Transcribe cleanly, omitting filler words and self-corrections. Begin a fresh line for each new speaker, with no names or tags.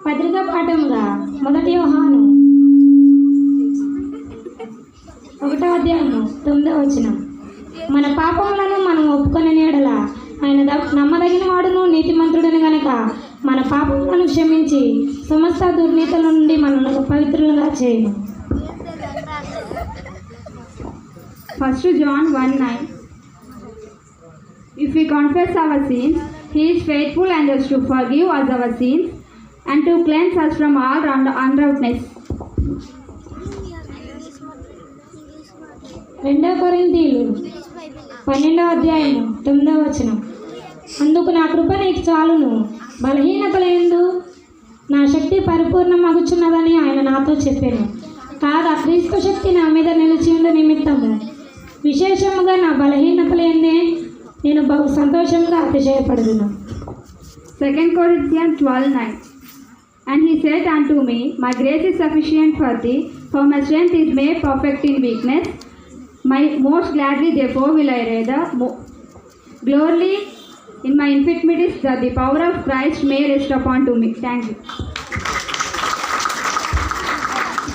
పత్రిక పాఠముగా 1 యోహాను 1వ అధ్యాయము 9వ వచనం. మన పాపములను మనం ఒప్పుకొని ఎడల ఆయన నమ్మదగిన వాడును నీతిమంతుడును గనక మన పాపములను క్షమించి సమస్త దుర్నీతుల నుండి మనల్ని పవిత్రులుగా చేయను.
1 John 1:9. If we confess our sins, he is faithful and just to forgive us our sins and to cleanse us from all unrighteousness.
2 కొరింథీయులు 12వ అధ్యాయము 9వ వచనం. అందుకు నా కృప నీకు చాలును, బలహీనతలందు నా శక్తి పరిపూర్ణమగుచున్నదని ఆయన నాతో చెప్పాను. కాగా క్రీస్తు శక్తి నా మీద నిలిచి ఉండే నిమిత్తము విశేషముగా నా బలహీనతలందే నేను బహు సంతోషంగా అతిశయపడుదును.
2 Corinthians 12:9. And he said unto me, my grace is sufficient for thee, for my strength is made perfect in weakness. Most gladly therefore will I rather glory in my infirmities, that the power of Christ may rest upon to me. Thank you.